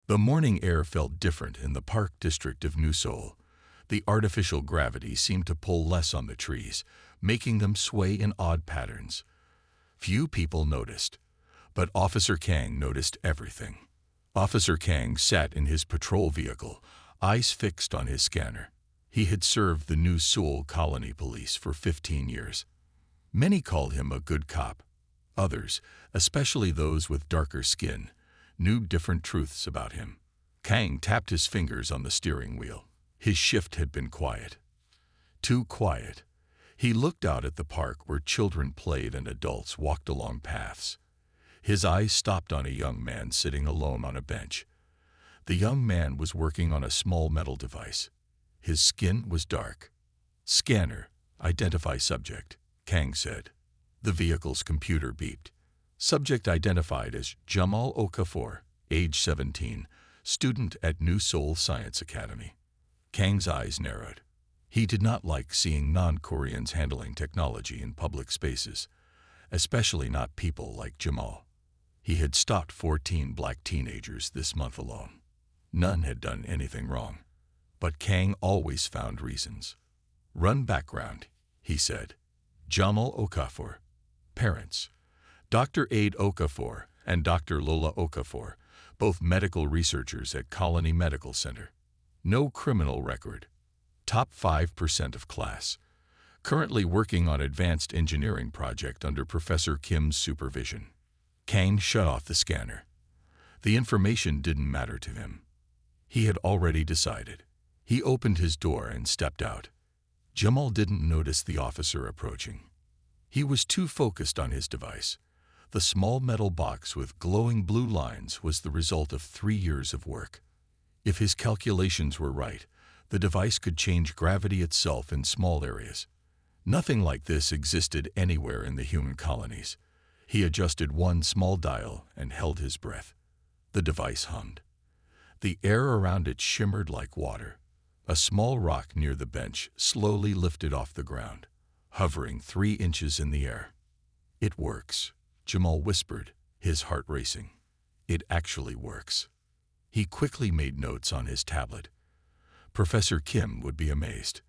The morning air felt different in the Park District of New Seoul. The artificial gravity seemed to pull less on the trees, making them sway in odd patterns. Few people noticed, but Officer Kang noticed everything. Officer Kang sat in his patrol vehicle, eyes fixed on his scanner. He had served the New Seoul Colony Police for 15 years. Many called him a good cop. Others, especially those with darker skin, knew different truths about him. Kang tapped his fingers on the steering wheel. His shift had been quiet. Too quiet. He looked out at the park where children played and adults walked along paths. His eyes stopped on a young man sitting alone on a bench. The young man was working on a small metal device. His skin was dark. "Scanner, identify subject," Kang said. The vehicle's computer beeped. Subject identified as Jamal Okafor, age 17, student at New Seoul Science Academy. Kang's eyes narrowed. He did not like seeing non-Koreans handling technology in public spaces, especially not people like Jamal. He had stopped 14 black teenagers this month alone. None had done anything wrong, but Kang always found reasons. "Run background," he said. Jamal Okafor. Parents: Dr. Aid Okafor and Dr. Lola Okafor, both medical researchers at Colony Medical Center. No criminal record. Top 5% of class. Currently working on advanced engineering project under Professor Kim's supervision. Kang shut off the scanner. The information didn't matter to him. He had already decided. He opened his door and stepped out. Jamal didn't notice the officer approaching. He was too focused on his device. The small metal box with glowing blue lines was the result of 3 years of work. If his calculations were right, the device could change gravity itself in small areas. Nothing like this existed anywhere in the human colonies. He adjusted one small dial and held his breath. The device hummed. The air around it shimmered like water. A small rock near the bench slowly lifted off the ground, hovering 3 inches in the air. "It works," Jamal whispered, his heart racing. "It actually works." He quickly made notes on his tablet. Professor Kim would be amazed.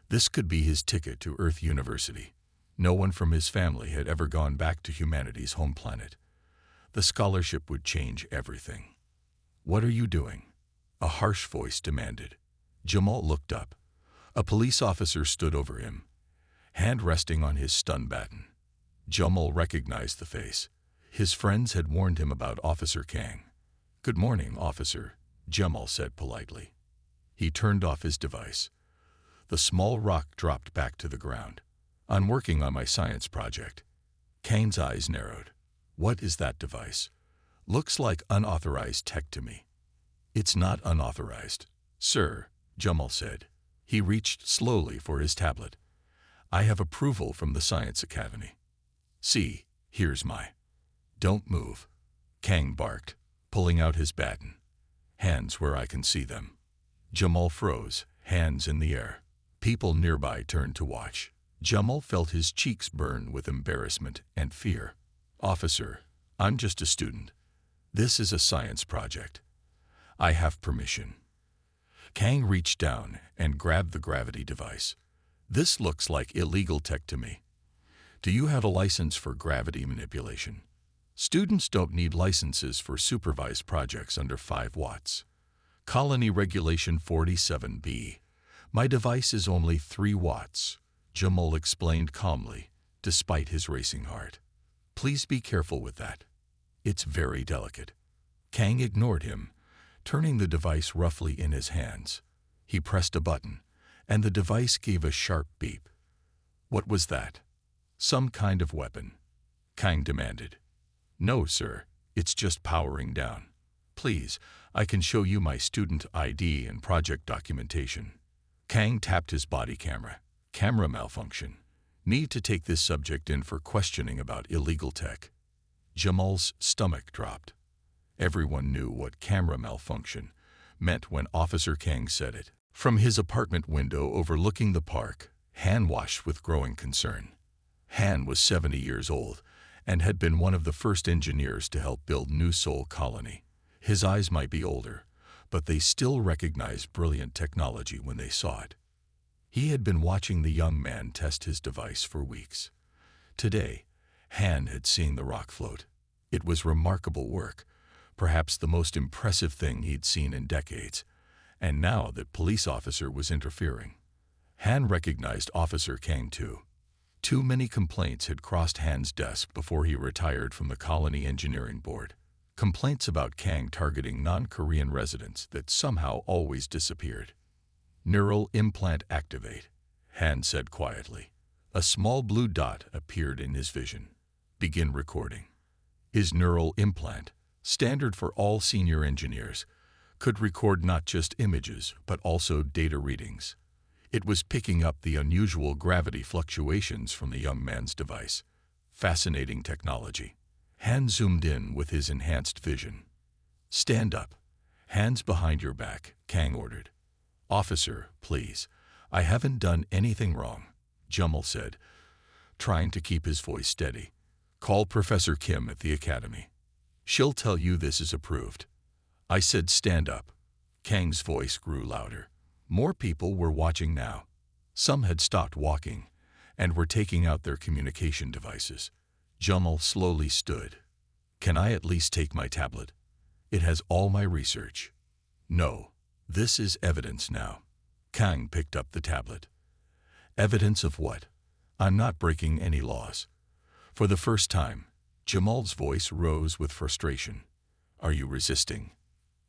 This could be his ticket to Earth University. No one from his family had ever gone back to humanity's home planet. The scholarship would change everything. "What are you doing?" a harsh voice demanded. Jamal looked up. A police officer stood over him, hand resting on his stun baton. Jamal recognized the face. His friends had warned him about Officer Kang. "Good morning, officer," Jamal said politely. He turned off his device. The small rock dropped back to the ground. "I'm working on my science project." Kang's eyes narrowed. "What is that device? Looks like unauthorized tech to me." "It's not unauthorized, sir," Jamal said. He reached slowly for his tablet. "I have approval from the Science Academy. See, here's my—" "Don't move," Kang barked, pulling out his baton. "Hands where I can see them." Jamal froze, hands in the air. People nearby turned to watch. Jamal felt his cheeks burn with embarrassment and fear. "Officer, I'm just a student. This is a science project. I have permission." Kang reached down and grabbed the gravity device. "This looks like illegal tech to me. Do you have a license for gravity manipulation? Students don't need licenses for supervised projects under 5 watts. Colony Regulation 47B. My device is only 3 watts, Jamal explained calmly, despite his racing heart. "Please be careful with that. It's very delicate." Kang ignored him, turning the device roughly in his hands. He pressed a button, and the device gave a sharp beep. "What was that? Some kind of weapon?" Kang demanded. "No, sir. It's just powering down. Please, I can show you my student ID and project documentation." Kang tapped his body camera. "Camera malfunction. Need to take this subject in for questioning about illegal tech." Jamal's stomach dropped. Everyone knew what camera malfunction meant when Officer Kang said it. From his apartment window overlooking the park, Han watched with growing concern. Han was 70 years old and had been one of the first engineers to help build New Seoul Colony. His eyes might be older, but they still recognized brilliant technology when they saw it. He had been watching the young man test his device for weeks. Today, Han had seen the rock float. It was remarkable work, perhaps the most impressive thing he'd seen in decades, and now that police officer was interfering. Han recognized Officer Kang too. Too many complaints had crossed Han's desk before he retired from the Colony Engineering Board. Complaints about Kang targeting non-Korean residents that somehow always disappeared. "Neural implant activate," Han said quietly. A small blue dot appeared in his vision. "Begin recording." His neural implant, standard for all senior engineers, could record not just images but also data readings. It was picking up the unusual gravity fluctuations from the young man's device. Fascinating technology. Han zoomed in with his enhanced vision. "Stand up. Hands behind your back," Kang ordered. "Officer, please. I haven't done anything wrong," Jamal said, trying to keep his voice steady. "Call Professor Kim at the academy. She'll tell you this is approved." "I said stand up." Kang's voice grew louder. More people were watching now. Some had stopped walking and were taking out their communication devices. Jamal slowly stood. "Can I at least take my tablet? It has all my research." "No. This is evidence now." Kang picked up the tablet. "Evidence of what? I'm not breaking any laws." For the first time, Jamal's voice rose with frustration. "Are you resisting?"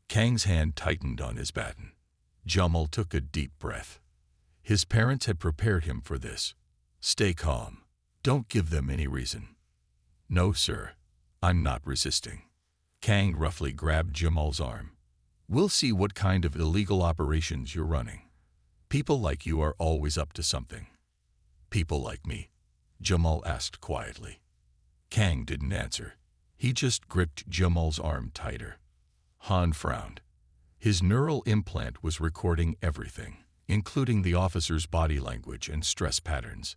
Kang's hand tightened on his baton. Jamal took a deep breath. His parents had prepared him for this. "Stay calm. Don't give them any reason." "No, sir. I'm not resisting." Kang roughly grabbed Jamal's arm. "We'll see what kind of illegal operations you're running. People like you are always up to something." "People like me?" Jamal asked quietly. Kang didn't answer. He just gripped Jamal's arm tighter. Han frowned. His neural implant was recording everything, including the officer's body language and stress patterns.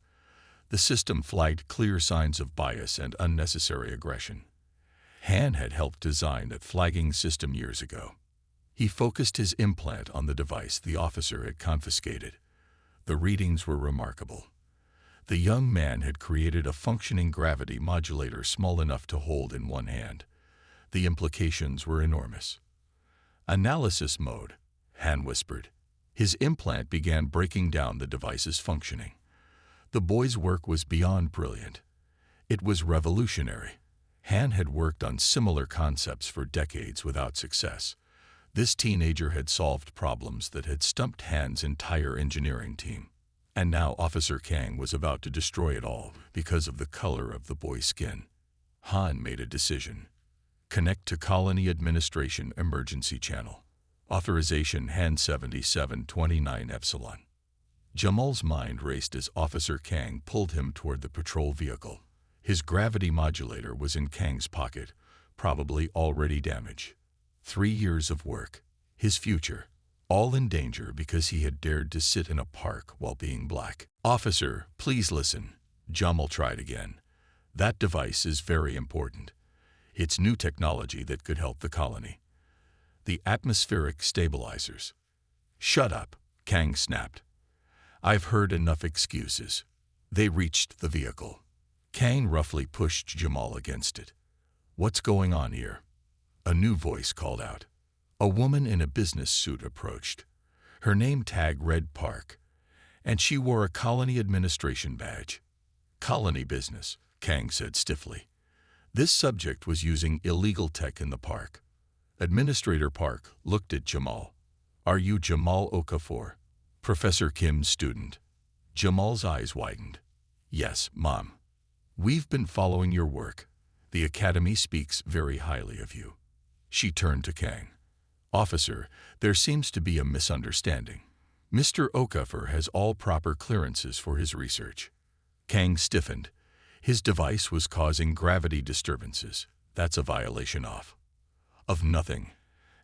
The system flagged clear signs of bias and unnecessary aggression. Han had helped design that flagging system years ago. He focused his implant on the device the officer had confiscated. The readings were remarkable. The young man had created a functioning gravity modulator small enough to hold in one hand. The implications were enormous. "Analysis mode," Han whispered. His implant began breaking down the device's functioning. The boy's work was beyond brilliant. It was revolutionary. Han had worked on similar concepts for decades without success. This teenager had solved problems that had stumped Han's entire engineering team. And now Officer Kang was about to destroy it all because of the color of the boy's skin. Han made a decision. Connect to Colony Administration Emergency Channel. Authorization Han 7729 Epsilon. Jamal's mind raced as Officer Kang pulled him toward the patrol vehicle. His gravity modulator was in Kang's pocket, probably already damaged. 3 years of work, his future, all in danger because he had dared to sit in a park while being black. "Officer, please listen," Jamal tried again. "That device is very important. It's new technology that could help the colony. The atmospheric stabilizers." "Shut up," Kang snapped. "I've heard enough excuses." They reached the vehicle. Kang roughly pushed Jamal against it. "What's going on here?" A new voice called out. A woman in a business suit approached. Her name tag read Park, and she wore a colony administration badge. "Colony business," Kang said stiffly. This subject was using illegal tech in the park. Administrator Park looked at Jamal. "Are you Jamal Okafor, Professor Kim's student?" Jamal's eyes widened. "Yes, Mom. We've been following your work. The Academy speaks very highly of you." She turned to Kang. "Officer, there seems to be a misunderstanding. Mr. Okafor has all proper clearances for his research." Kang stiffened. His device was causing gravity disturbances. "That's a violation of nothing."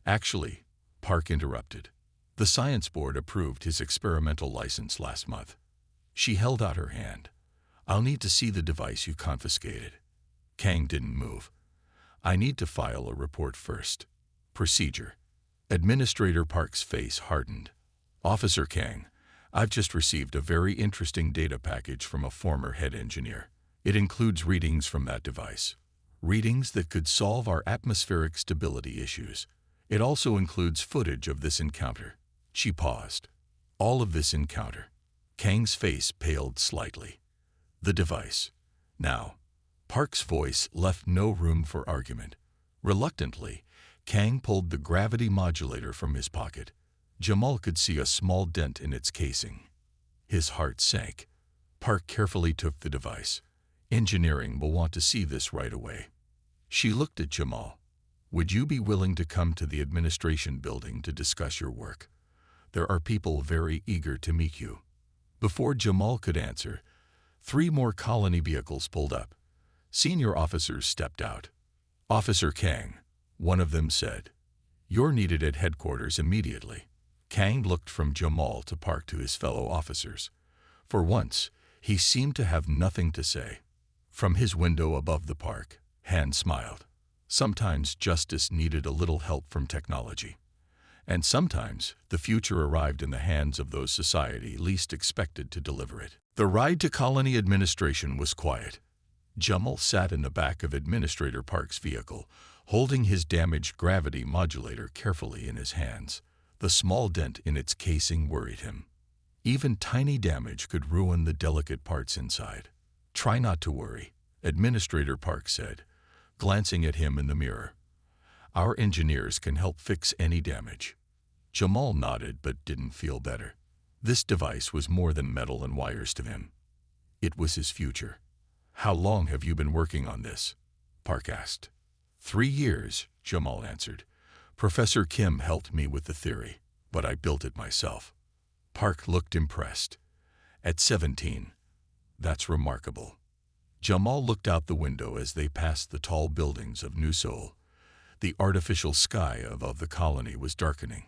"Actually," Park interrupted. "The Science Board approved his experimental license last month." She held out her hand. "I'll need to see the device you confiscated." Kang didn't move. "I need to file a report first." "Procedure." Administrator Park's face hardened. Officer Kang, I've just received a very interesting data package from a former head engineer. It includes readings from that device. Readings that could solve our atmospheric stability issues. It also includes footage of this encounter. She paused. All of this encounter. Kang's face paled slightly. The device. Now. Park's voice left no room for argument. Reluctantly, Kang pulled the gravity modulator from his pocket. Jamal could see a small dent in its casing. His heart sank. Park carefully took the device. Engineering will want to see this right away. She looked at Jamal. Would you be willing to come to the administration building to discuss your work? There are people very eager to meet you. Before Jamal could answer, 3 more colony vehicles pulled up. Senior officers stepped out. Officer Kang, one of them said, you're needed at headquarters immediately. Kang looked from Jamal to Park to his fellow officers. For once, he seemed to have nothing to say. From his window above the park, Han smiled. Sometimes justice needed a little help from technology. And sometimes the future arrived in the hands of those society least expected to deliver it. The ride to colony administration was quiet. Jamal sat in the back of Administrator Park's vehicle, holding his damaged gravity modulator carefully in his hands. The small dent in its casing worried him. Even tiny damage could ruin the delicate parts inside. Try not to worry, Administrator Park said, glancing at him in the mirror. Our engineers can help fix any damage. Jamal nodded but didn't feel better. This device was more than metal and wires to him. It was his future. How long have you been working on this? Park asked. 3 years, Jamal answered. Professor Kim helped me with the theory, but I built it myself. Park looked impressed. At 17. That's remarkable. Jamal looked out the window as they passed the tall buildings of New Seoul. The artificial sky above the colony was darkening.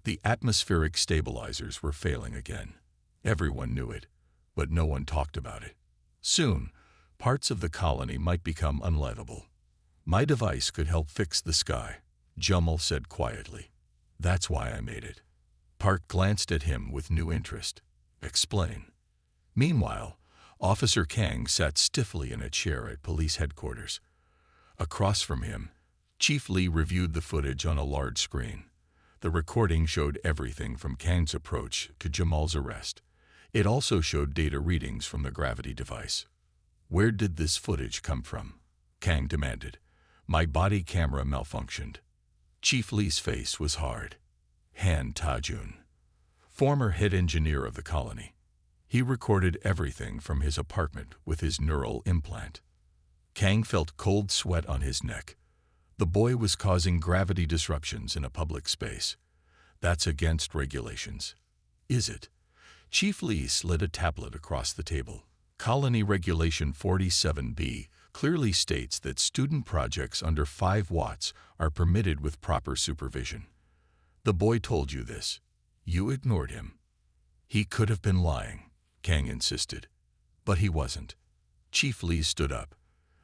The atmospheric stabilizers were failing again. Everyone knew it, but no one talked about it. Soon, parts of the colony might become unlivable. My device could help fix the sky, Jamal said quietly. That's why I made it. Park glanced at him with new interest. Explain. Meanwhile, Officer Kang sat stiffly in a chair at police headquarters. Across from him, Chief Lee reviewed the footage on a large screen. The recording showed everything from Kang's approach to Jamal's arrest. It also showed data readings from the gravity device. Where did this footage come from? Kang demanded. My body camera malfunctioned. Chief Lee's face was hard. Han Ta-jun, former head engineer of the colony. He recorded everything from his apartment with his neural implant. Kang felt cold sweat on his neck. The boy was causing gravity disruptions in a public space. That's against regulations. Is it? Chief Lee slid a tablet across the table. Colony Regulation 47B clearly states that student projects under 5 watts are permitted with proper supervision. The boy told you this. You ignored him. He could have been lying, Kang insisted. But he wasn't. Chief Lee stood up.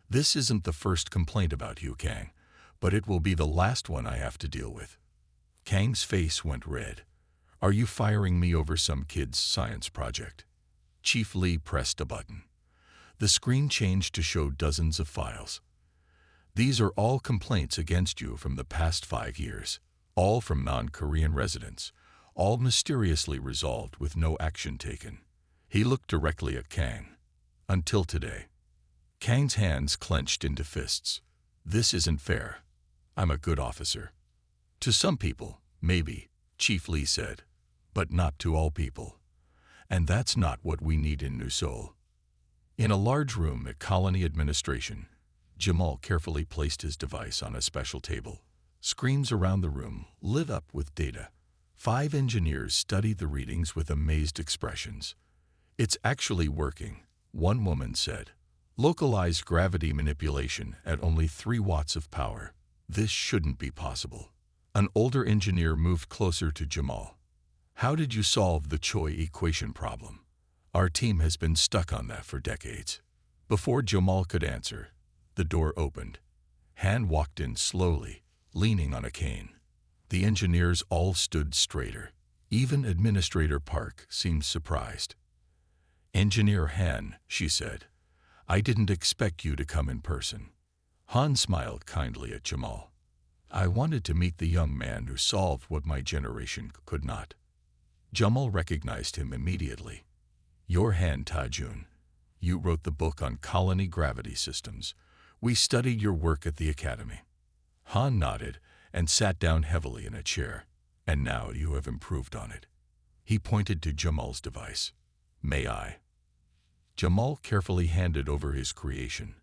This isn't the first complaint about you, Kang, but it will be the last one I have to deal with. Kang's face went red. Are you firing me over some kid's science project? Chief Lee pressed a button. The screen changed to show dozens of files. These are all complaints against you from the past 5 years, all from non-Korean residents, all mysteriously resolved with no action taken. He looked directly at Kang. Until today. Kang's hands clenched into fists. This isn't fair. I'm a good officer. To some people, maybe, Chief Lee said, but not to all people. And that's not what we need in New Seoul. In a large room at Colony Administration, Jamal carefully placed his device on a special table. Screens around the room lit up with data. 5 engineers studied the readings with amazed expressions. It's actually working, one woman said. Localized gravity manipulation at only 3 watts of power. This shouldn't be possible. An older engineer moved closer to Jamal. How did you solve the Choi equation problem? Our team has been stuck on that for decades. Before Jamal could answer, the door opened. Han walked in slowly, leaning on a cane. The engineers all stood straighter. Even Administrator Park seemed surprised. "Engineer Han," she said, "I didn't expect you to come in person." Han smiled kindly at Jamal. "I wanted to meet the young man who solved what my generation could not." Jamal recognized him immediately. "You're Han Tajun. You wrote the book on colony gravity systems. We studied your work at the academy." Han nodded and sat down heavily in a chair. "And now you have improved on it." He pointed to Jamal's device. "May I?" Jamal carefully handed over his creation.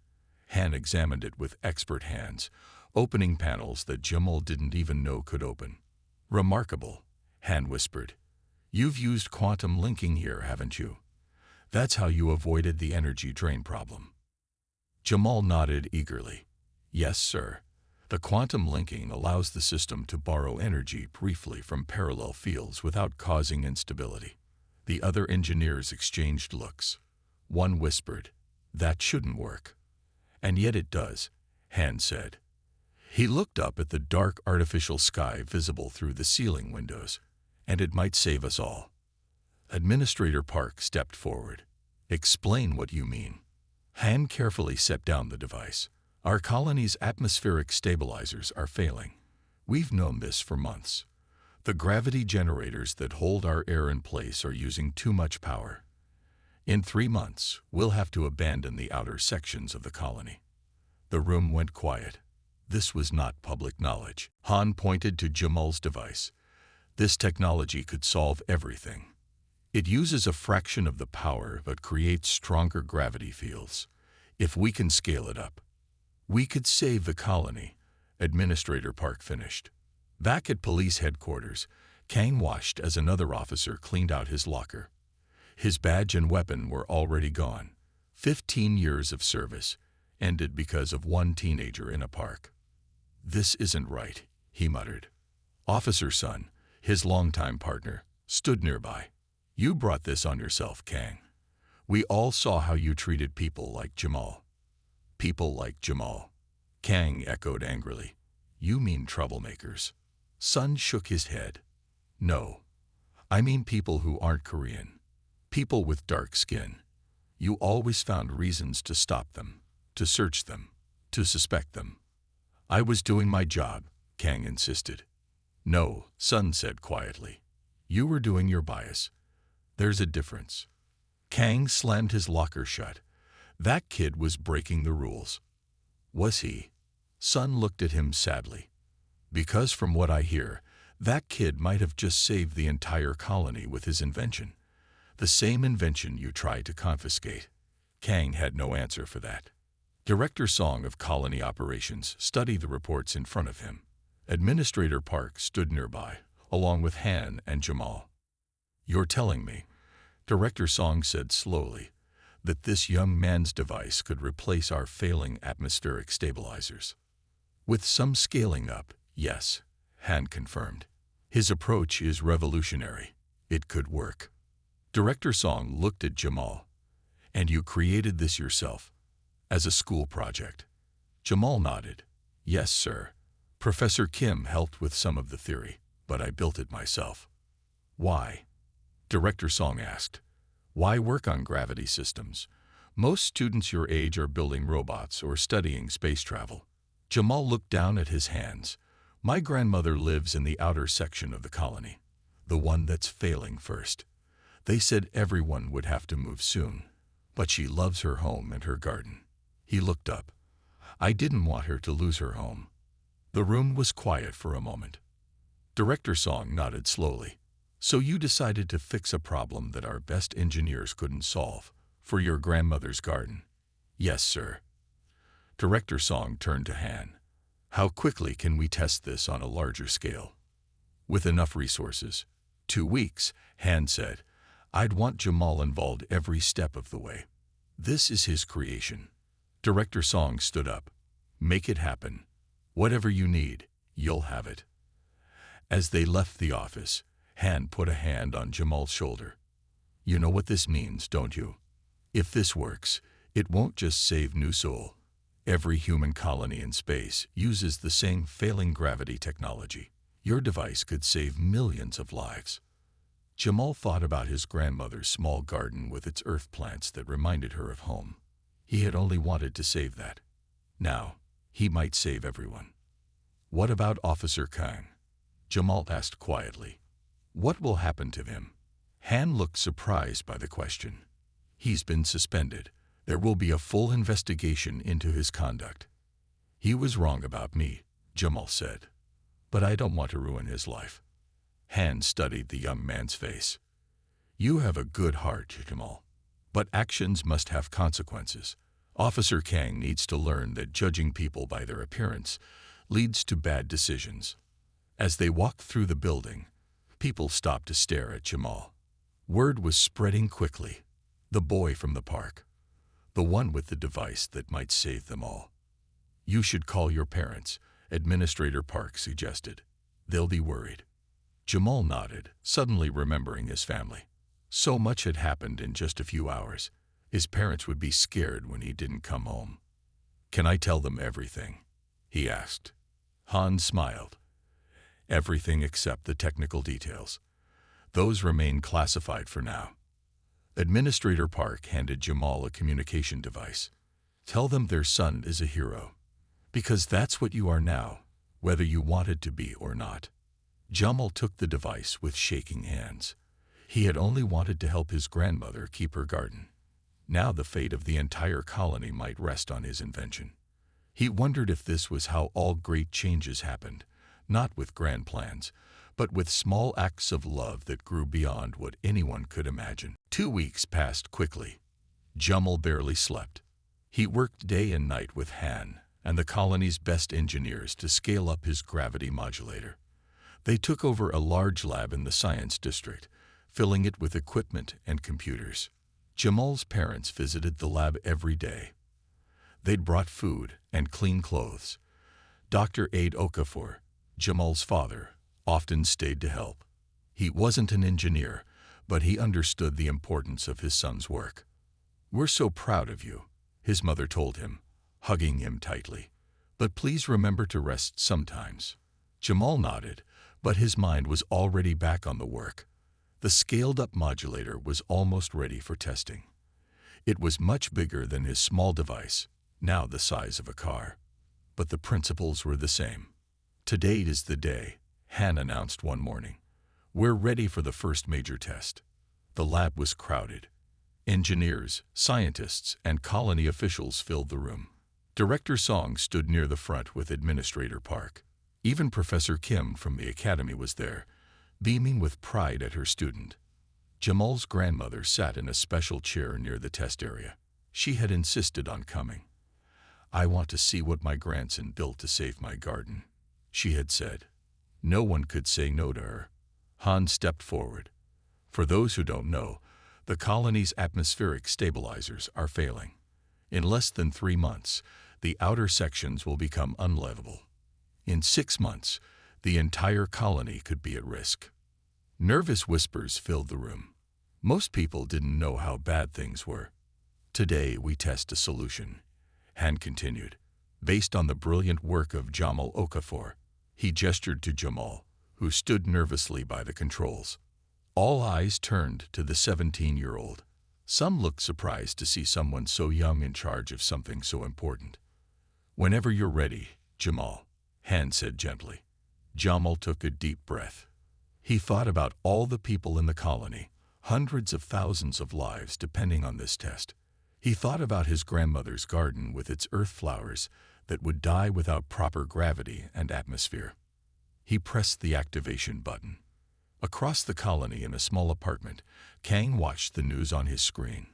Han examined it with expert hands, opening panels that Jamal didn't even know could open. "Remarkable," Han whispered. "You've used quantum linking here, haven't you? That's how you avoided the energy drain problem." Jamal nodded eagerly. "Yes, sir. The quantum linking allows the system to borrow energy briefly from parallel fields without causing instability." The other engineers exchanged looks. One whispered, "That shouldn't work." "And yet it does," Han said. He looked up at the dark artificial sky visible through the ceiling windows. "And it might save us all." Administrator Park stepped forward. "Explain what you mean." Han carefully set down the device. "Our colony's atmospheric stabilizers are failing. We've known this for months. The gravity generators that hold our air in place are using too much power. In 3 months, we'll have to abandon the outer sections of the colony." The room went quiet. This was not public knowledge. Han pointed to Jamal's device. "This technology could solve everything. It uses a fraction of the power but creates stronger gravity fields. If we can scale it up, we could save the colony," Administrator Park finished. Back at police headquarters, Kang watched as another officer cleaned out his locker. His badge and weapon were already gone. 15 years of service ended because of one teenager in a park. "This isn't right," he muttered. Officer Sun, his longtime partner, stood nearby. "You brought this on yourself, Kang. We all saw how you treated people like Jamal." "People like Jamal," Kang echoed angrily. "You mean troublemakers." Sun shook his head. "No, I mean people who aren't Korean. People with dark skin. You always found reasons to stop them, to search them, to suspect them." "I was doing my job," Kang insisted. "No," Sun said quietly. "You were doing your bias. There's a difference." Kang slammed his locker shut. "That kid was breaking the rules." "Was he?" Sun looked at him sadly. "Because from what I hear, that kid might have just saved the entire colony with his invention. The same invention you tried to confiscate." Kang had no answer for that. Director Song of Colony Operations studied the reports in front of him. Administrator Park stood nearby, along with Han and Jamal. "You're telling me," Director Song said slowly, "that this young man's device could replace our failing atmospheric stabilizers?" "With some scaling up, yes," Han confirmed. "His approach is revolutionary. It could work." Director Song looked at Jamal. "And you created this yourself, as a school project?" Jamal nodded. "Yes, sir. Professor Kim helped with some of the theory, but I built it myself." "Why?" Director Song asked. "Why work on gravity systems? Most students your age are building robots or studying space travel." Jamal looked down at his hands. "My grandmother lives in the outer section of the colony, the one that's failing first. They said everyone would have to move soon, but she loves her home and her garden." He looked up. "I didn't want her to lose her home." The room was quiet for a moment. Director Song nodded slowly. "So you decided to fix a problem that our best engineers couldn't solve, for your grandmother's garden?" "Yes, sir." Director Song turned to Han. "How quickly can we test this on a larger scale?" "With enough resources. 2 weeks," Han said. "I'd want Jamal involved every step of the way. This is his creation." Director Song stood up. "Make it happen. Whatever you need, you'll have it." As they left the office, Han put a hand on Jamal's shoulder. "You know what this means, don't you? If this works, it won't just save New Seoul. Every human colony in space uses the same failing gravity technology. Your device could save millions of lives. Jamal thought about his grandmother's small garden with its earth plants that reminded her of home. He had only wanted to save that. Now, he might save everyone. What about Officer Kang? Jamal asked quietly. What will happen to him? Han looked surprised by the question. He's been suspended. There will be a full investigation into his conduct. He was wrong about me, Jamal said. But I don't want to ruin his life. Han studied the young man's face. You have a good heart, Jamal. But actions must have consequences. Officer Kang needs to learn that judging people by their appearance leads to bad decisions. As they walked through the building, people stopped to stare at Jamal. Word was spreading quickly. The boy from the park. The one with the device that might save them all. You should call your parents, Administrator Park suggested. They'll be worried. Jamal nodded, suddenly remembering his family. So much had happened in just a few hours. His parents would be scared when he didn't come home. Can I tell them everything? He asked. Han smiled. Everything except the technical details. Those remain classified for now. Administrator Park handed Jamal a communication device. Tell them their son is a hero. Because that's what you are now, whether you wanted to be or not. Jamal took the device with shaking hands. He had only wanted to help his grandmother keep her garden. Now the fate of the entire colony might rest on his invention. He wondered if this was how all great changes happened, not with grand plans, but with small acts of love that grew beyond what anyone could imagine. 2 weeks passed quickly. Jamal barely slept. He worked day and night with Han and the colony's best engineers to scale up his gravity modulator. They took over a large lab in the science district, filling it with equipment and computers. Jamal's parents visited the lab every day. They'd brought food and clean clothes. Dr. Aid Okafor, Jamal's father, often stayed to help. He wasn't an engineer, but he understood the importance of his son's work. We're so proud of you, his mother told him, hugging him tightly. But please remember to rest sometimes. Jamal nodded, but his mind was already back on the work. The scaled-up modulator was almost ready for testing. It was much bigger than his small device, now the size of a car. But the principles were the same. Today is the day, Han announced one morning. We're ready for the first major test. The lab was crowded. Engineers, scientists, and colony officials filled the room. Director Song stood near the front with Administrator Park. Even Professor Kim from the academy was there, beaming with pride at her student. Jamal's grandmother sat in a special chair near the test area. She had insisted on coming. I want to see what my grandson built to save my garden, she had said. No one could say no to her. Han stepped forward. For those who don't know, the colony's atmospheric stabilizers are failing. In less than 3 months, the outer sections will become unlivable. In 6 months, the entire colony could be at risk. Nervous whispers filled the room. Most people didn't know how bad things were. Today we test a solution, Han continued, based on the brilliant work of Jamal Okafor. He gestured to Jamal, who stood nervously by the controls. All eyes turned to the 17-year-old. Some looked surprised to see someone so young in charge of something so important. Whenever you're ready, Jamal, Han said gently. Jamal took a deep breath. He thought about all the people in the colony, hundreds of thousands of lives depending on this test. He thought about his grandmother's garden with its earth flowers that would die without proper gravity and atmosphere. He pressed the activation button. Across the colony in a small apartment, Kang watched the news on his screen.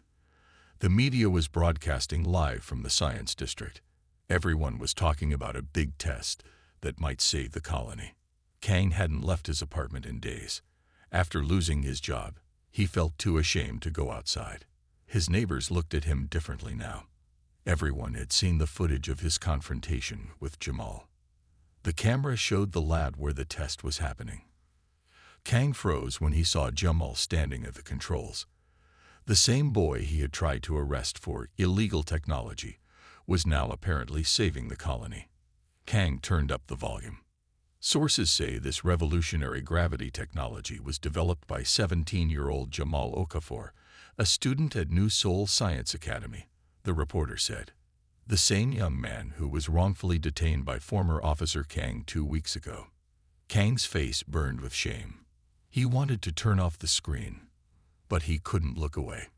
The media was broadcasting live from the science district. Everyone was talking about a big test that might save the colony. Kang hadn't left his apartment in days. After losing his job, he felt too ashamed to go outside. His neighbors looked at him differently now. Everyone had seen the footage of his confrontation with Jamal. The camera showed the lab where the test was happening. Kang froze when he saw Jamal standing at the controls. The same boy he had tried to arrest for illegal technology was now apparently saving the colony. Kang turned up the volume. Sources say this revolutionary gravity technology was developed by 17-year-old Jamal Okafor, a student at New Seoul Science Academy, the reporter said. The same young man who was wrongfully detained by former Officer Kang 2 weeks ago. Kang's face burned with shame. He wanted to turn off the screen, but he couldn't look away.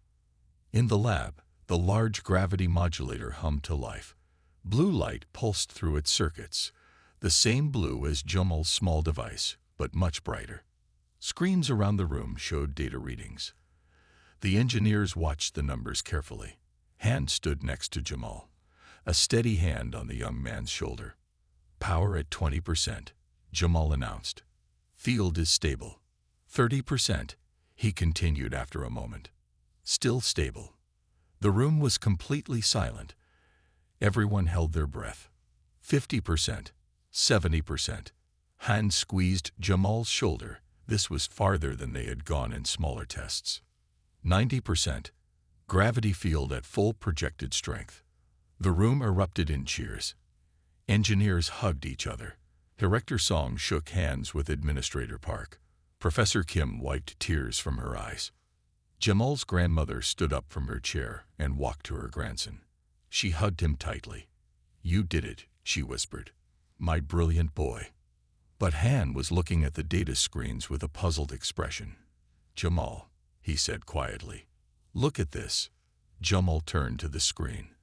In the lab, the large gravity modulator hummed to life. Blue light pulsed through its circuits, the same blue as Jamal's small device, but much brighter. Screens around the room showed data readings. The engineers watched the numbers carefully. Han stood next to Jamal, a steady hand on the young man's shoulder. Power at 20%, Jamal announced. Field is stable. 30%, he continued after a moment. Still stable. The room was completely silent. Everyone held their breath. 50%, 70%. Han squeezed Jamal's shoulder. This was farther than they had gone in smaller tests. 90%. Gravity field at full projected strength. The room erupted in cheers. Engineers hugged each other. Director Song shook hands with Administrator Park. Professor Kim wiped tears from her eyes. Jamal's grandmother stood up from her chair and walked to her grandson. She hugged him tightly. "You did it," she whispered. "My brilliant boy." But Han was looking at the data screens with a puzzled expression. "Jamal," he said quietly, "look at this." Jamal turned to the screen.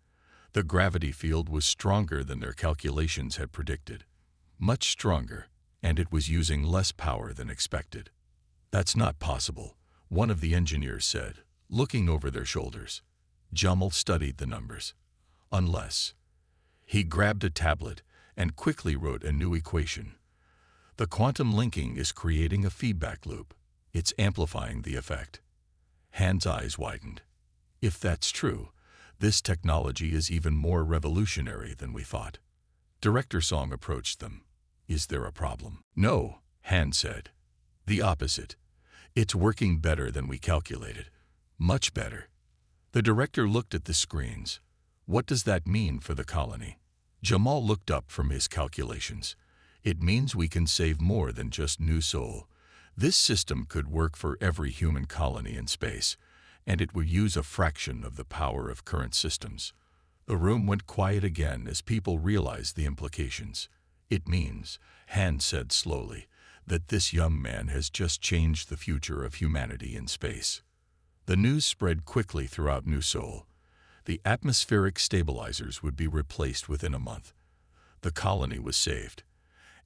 The gravity field was stronger than their calculations had predicted. Much stronger, and it was using less power than expected. "That's not possible," one of the engineers said, looking over their shoulders. Jamal studied the numbers. "Unless." He grabbed a tablet and quickly wrote a new equation. "The quantum linking is creating a feedback loop. It's amplifying the effect." Han's eyes widened. "If that's true, this technology is even more revolutionary than we thought." Director Song approached them. "Is there a problem?" "No," Han said. "The opposite. It's working better than we calculated. Much better." The director looked at the screens. "What does that mean for the colony?" Jamal looked up from his calculations. "It means we can save more than just New Seoul. This system could work for every human colony in space, and it would use a fraction of the power of current systems." The room went quiet again as people realized the implications. "It means," Han said slowly, "that this young man has just changed the future of humanity in space." The news spread quickly throughout New Seoul. The atmospheric stabilizers would be replaced within a month. The colony was saved.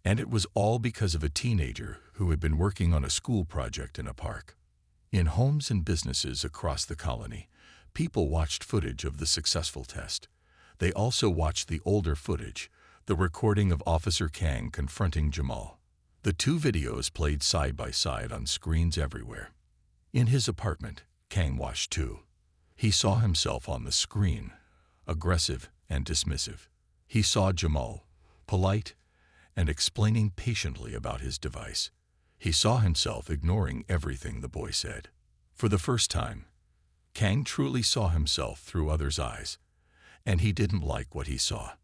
And it was all because of a teenager who had been working on a school project in a park. In homes and businesses across the colony, people watched footage of the successful test. They also watched the older footage, the recording of Officer Kang confronting Jamal. The two videos played side by side on screens everywhere. In his apartment, Kang watched too. He saw himself on the screen, aggressive and dismissive. He saw Jamal, polite and explaining patiently about his device. He saw himself ignoring everything the boy said. For the first time, Kang truly saw himself through others' eyes, and he didn't like what he saw.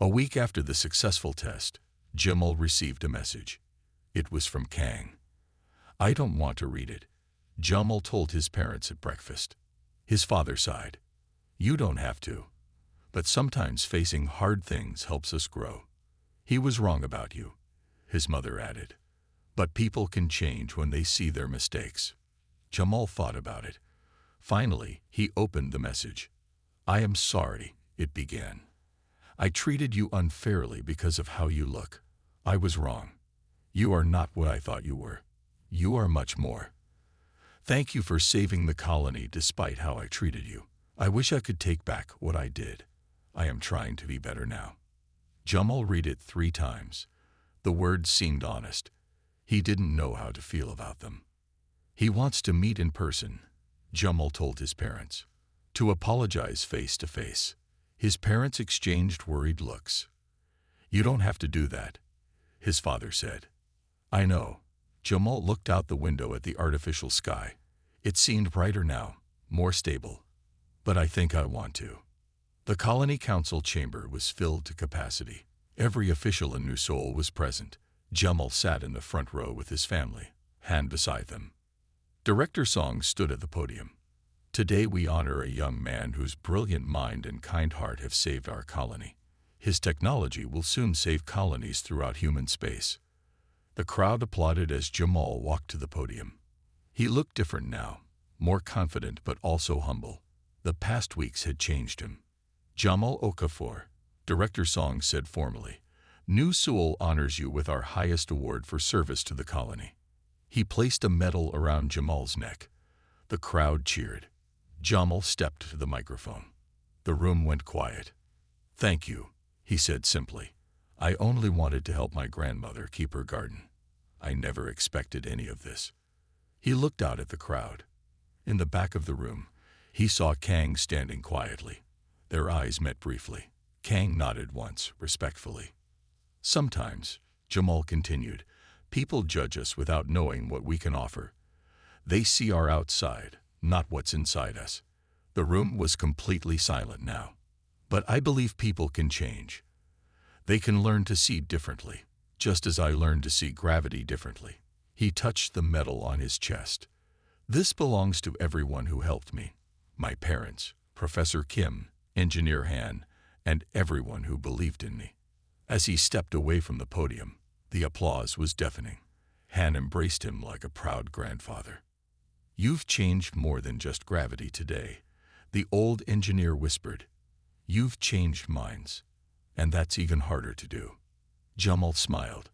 A week after the successful test, Jamal received a message. It was from Kang. "I don't want to read it," Jamal told his parents at breakfast. His father sighed. "You don't have to. But sometimes facing hard things helps us grow." "He was wrong about you," his mother added. "But people can change when they see their mistakes." Jamal thought about it. Finally, he opened the message. "I am sorry," it began. "I treated you unfairly because of how you look. I was wrong. You are not what I thought you were. You are much more. Thank you for saving the colony despite how I treated you. I wish I could take back what I did. I am trying to be better now." Jamal read it 3 times. The words seemed honest. He didn't know how to feel about them. "He wants to meet in person," Jamal told his parents. "To apologize face to face." His parents exchanged worried looks. "You don't have to do that," his father said. "I know." Jamal looked out the window at the artificial sky. It seemed brighter now, more stable. "But I think I want to." The colony council chamber was filled to capacity. Every official in New Seoul was present. Jamal sat in the front row with his family, Han beside them. Director Song stood at the podium. Today we honor a young man whose brilliant mind and kind heart have saved our colony. His technology will soon save colonies throughout human space. The crowd applauded as Jamal walked to the podium. He looked different now, more confident but also humble. The past weeks had changed him. Jamal Okafor, Director Song said formally, New Seoul honors you with our highest award for service to the colony. He placed a medal around Jamal's neck. The crowd cheered. Jamal stepped to the microphone. The room went quiet. Thank you, he said simply. I only wanted to help my grandmother keep her garden. I never expected any of this. He looked out at the crowd. In the back of the room, he saw Kang standing quietly. Their eyes met briefly. Kang nodded once, respectfully. Sometimes, Jamal continued, people judge us without knowing what we can offer. They see our outside, not what's inside us. The room was completely silent now. But I believe people can change. They can learn to see differently, just as I learned to see gravity differently. He touched the medal on his chest. This belongs to everyone who helped me. My parents, Professor Kim, Engineer Han, and everyone who believed in me. As he stepped away from the podium, the applause was deafening. Han embraced him like a proud grandfather. You've changed more than just gravity today, the old engineer whispered. You've changed minds, and that's even harder to do. Jamal smiled.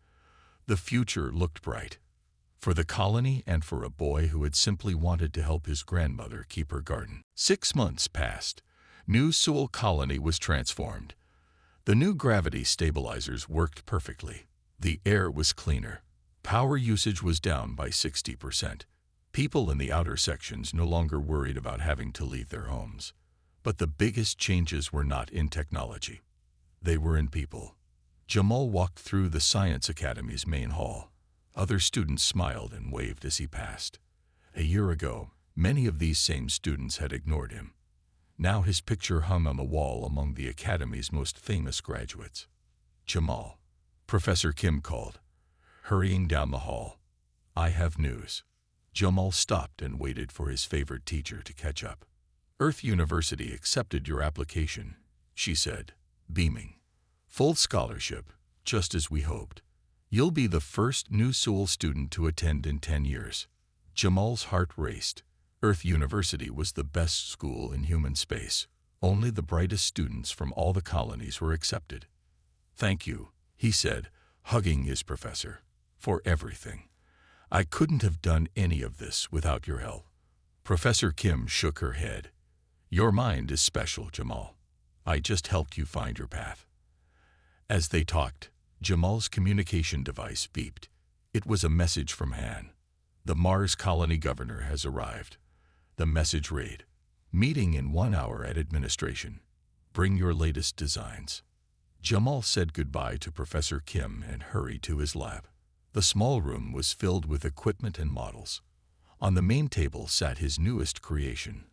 The future looked bright. For the colony and for a boy who had simply wanted to help his grandmother keep her garden. 6 months passed. New Seoul Colony was transformed. The new gravity stabilizers worked perfectly. The air was cleaner. Power usage was down by 60%. People in the outer sections no longer worried about having to leave their homes. But the biggest changes were not in technology. They were in people. Jamal walked through the Science Academy's main hall. Other students smiled and waved as he passed. A year ago, many of these same students had ignored him. Now his picture hung on the wall among the Academy's most famous graduates. Jamal, Professor Kim called, hurrying down the hall. I have news. Jamal stopped and waited for his favorite teacher to catch up. Earth University accepted your application, she said, beaming. Full scholarship, just as we hoped. You'll be the first New Seoul student to attend in 10 years. Jamal's heart raced. Earth University was the best school in human space. Only the brightest students from all the colonies were accepted. Thank you, he said, hugging his professor, for everything. I couldn't have done any of this without your help. Professor Kim shook her head. Your mind is special, Jamal. I just helped you find your path. As they talked, Jamal's communication device beeped. It was a message from Han. The Mars colony governor has arrived. The message read, meeting in 1 hour at administration. Bring your latest designs. Jamal said goodbye to Professor Kim and hurried to his lab. The small room was filled with equipment and models. On the main table sat his newest creation,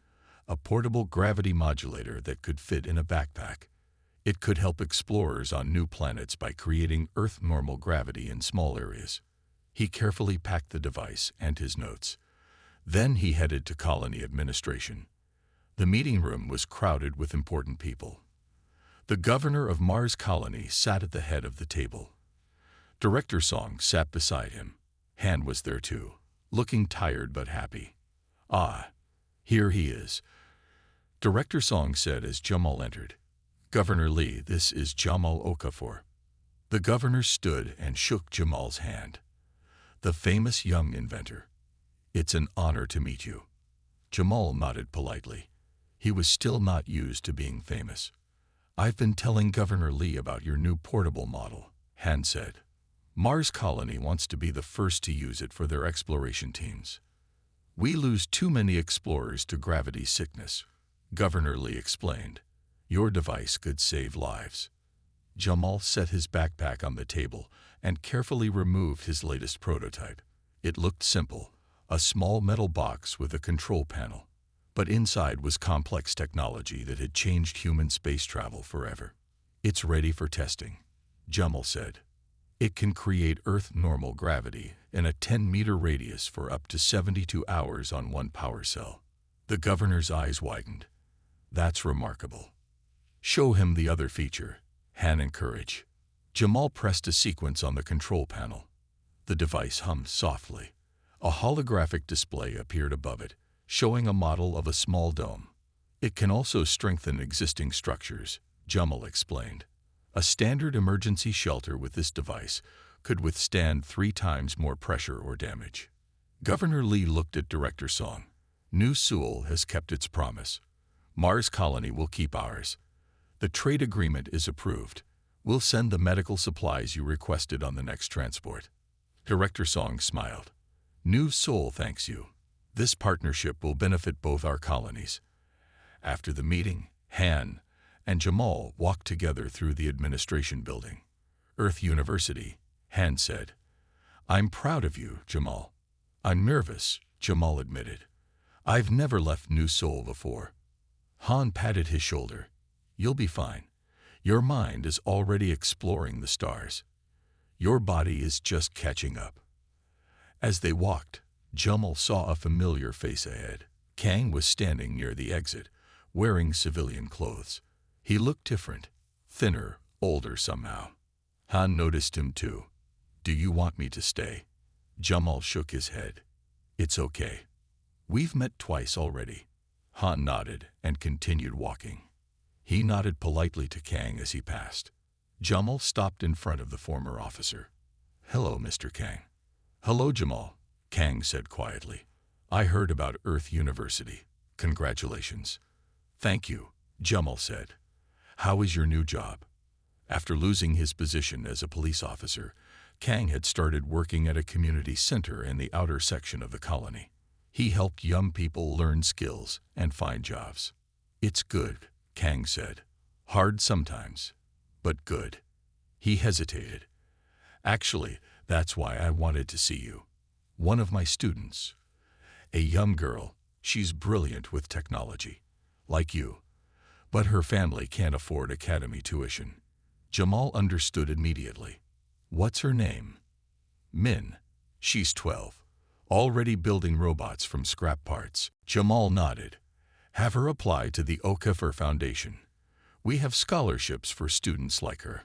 a portable gravity modulator that could fit in a backpack. It could help explorers on new planets by creating Earth normal gravity in small areas. He carefully packed the device and his notes. Then he headed to colony administration. The meeting room was crowded with important people. The governor of Mars Colony sat at the head of the table. Director Song sat beside him. Han was there too, looking tired but happy. Ah, here he is. Director Song said as Jamal entered. Governor Lee, this is Jamal Okafor. The governor stood and shook Jamal's hand. The famous young inventor. It's an honor to meet you. Jamal nodded politely. He was still not used to being famous. I've been telling Governor Lee about your new portable model, Han said. Mars Colony wants to be the first to use it for their exploration teams. We lose too many explorers to gravity sickness, Governor Lee explained. Your device could save lives. Jamal set his backpack on the table and carefully removed his latest prototype. It looked simple, a small metal box with a control panel. But inside was complex technology that had changed human space travel forever. It's ready for testing, Jamal said. It can create Earth normal gravity in a 10-meter radius for up to 72 hours on one power cell. The governor's eyes widened. That's remarkable. Show him the other feature, Han encouraged. Jamal pressed a sequence on the control panel. The device hummed softly. A holographic display appeared above it, showing a model of a small dome. It can also strengthen existing structures, Jamal explained. A standard emergency shelter with this device could withstand 3 times more pressure or damage. Governor Lee looked at Director Song. New Seoul has kept its promise. Mars Colony will keep ours. The trade agreement is approved. We'll send the medical supplies you requested on the next transport. Director Song smiled. New Seoul thanks you. This partnership will benefit both our colonies. After the meeting, Han and Jamal walked together through the administration building. Earth University, Han said. I'm proud of you, Jamal. I'm nervous, Jamal admitted. I've never left New Seoul before. Han patted his shoulder. You'll be fine. Your mind is already exploring the stars. Your body is just catching up. As they walked, Jamal saw a familiar face ahead. Kang was standing near the exit, wearing civilian clothes. He looked different, thinner, older somehow. Han noticed him too. Do you want me to stay? Jamal shook his head. It's okay. We've met twice already. Han nodded and continued walking. He nodded politely to Kang as he passed. Jamal stopped in front of the former officer. Hello, Mr. Kang. Hello, Jamal, Kang said quietly. I heard about Earth University. Congratulations. Thank you, Jamal said. How is your new job? After losing his position as a police officer, Kang had started working at a community center in the outer section of the colony. He helped young people learn skills and find jobs. It's good, Kang said. Hard sometimes, but good. He hesitated. Actually, that's why I wanted to see you. One of my students. A young girl, she's brilliant with technology, like you. But her family can't afford academy tuition. Jamal understood immediately. What's her name? Min. She's 12. Already building robots from scrap parts. Jamal nodded. Have her apply to the Okafor Foundation. We have scholarships for students like her.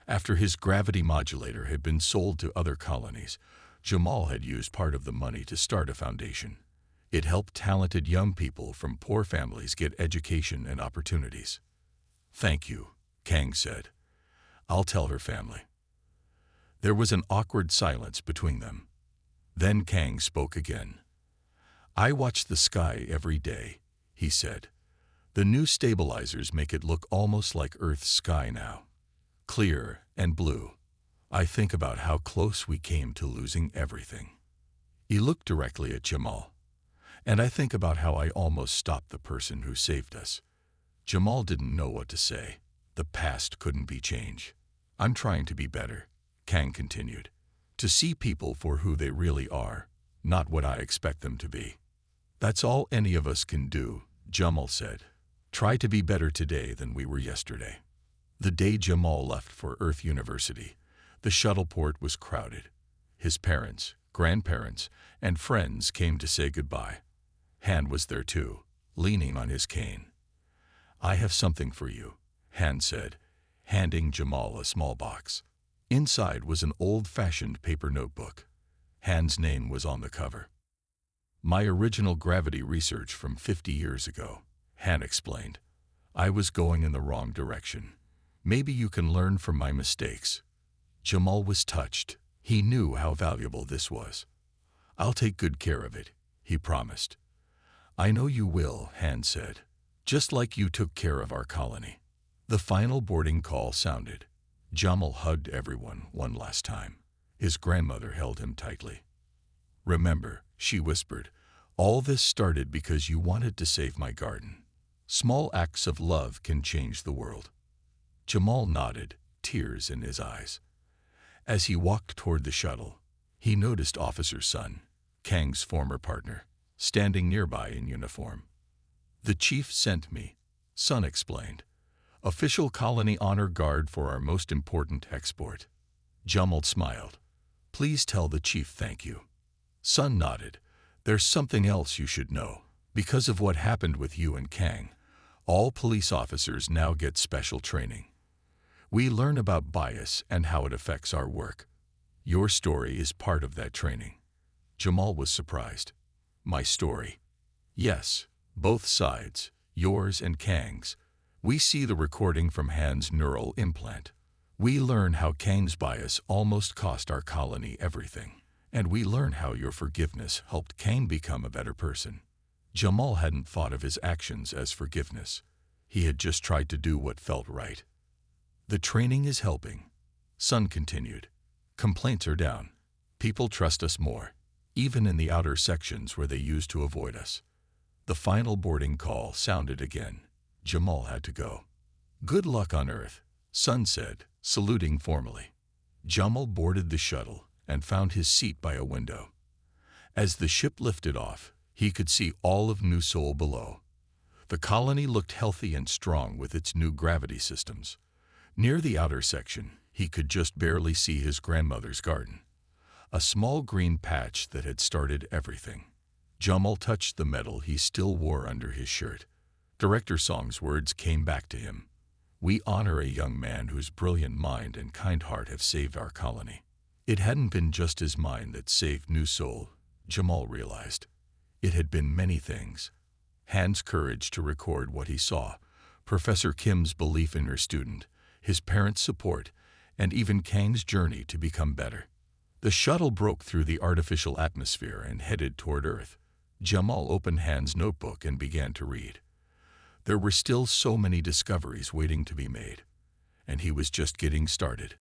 After his gravity modulator had been sold to other colonies, Jamal had used part of the money to start a foundation. It helped talented young people from poor families get education and opportunities. Thank you, Kang said. I'll tell her family. There was an awkward silence between them. Then Kang spoke again. I watch the sky every day, he said. The new stabilizers make it look almost like Earth's sky now. Clear and blue. I think about how close we came to losing everything. He looked directly at Jamal. And I think about how I almost stopped the person who saved us. Jamal didn't know what to say. The past couldn't be changed. I'm trying to be better, Kang continued. To see people for who they really are, not what I expect them to be. That's all any of us can do, Jamal said. Try to be better today than we were yesterday. The day Jamal left for Earth University, the shuttleport was crowded. His parents, grandparents, and friends came to say goodbye. Han was there too, leaning on his cane. I have something for you, Han said, handing Jamal a small box. Inside was an old-fashioned paper notebook. Han's name was on the cover. My original gravity research from 50 years ago, Han explained. I was going in the wrong direction. Maybe you can learn from my mistakes. Jamal was touched. He knew how valuable this was. I'll take good care of it, he promised. I know you will, Han said, just like you took care of our colony. The final boarding call sounded. Jamal hugged everyone one last time. His grandmother held him tightly. Remember, she whispered, all this started because you wanted to save my garden. Small acts of love can change the world. Jamal nodded, tears in his eyes. As he walked toward the shuttle, he noticed Officer Sun, Kang's former partner, standing nearby in uniform. The chief sent me, Sun explained. Official colony honor guard for our most important export. Jamal smiled. Please tell the chief thank you. Sun nodded. There's something else you should know. Because of what happened with you and Kang, all police officers now get special training. We learn about bias and how it affects our work. Your story is part of that training. Jamal was surprised. My story? Yes, both sides, yours and Kang's. We see the recording from Han's neural implant. We learn how Kang's bias almost cost our colony everything. And we learn how your forgiveness helped Kang become a better person. Jamal hadn't thought of his actions as forgiveness. He had just tried to do what felt right. The training is helping. Sun continued. Complaints are down. People trust us more, even in the outer sections where they used to avoid us. The final boarding call sounded again. Jamal had to go. Good luck on Earth, Sun said, saluting formally. Jamal boarded the shuttle and found his seat by a window. As the ship lifted off, he could see all of New Seoul below. The colony looked healthy and strong with its new gravity systems. Near the outer section, he could just barely see his grandmother's garden, a small green patch that had started everything. Jamal touched the medal he still wore under his shirt. Director Song's words came back to him. We honor a young man whose brilliant mind and kind heart have saved our colony. It hadn't been just his mind that saved New Seoul, Jamal realized. It had been many things. Han's courage to record what he saw, Professor Kim's belief in her student, his parents' support, and even Kang's journey to become better. The shuttle broke through the artificial atmosphere and headed toward Earth. Jamal opened Han's notebook and began to read. There were still so many discoveries waiting to be made, and he was just getting started.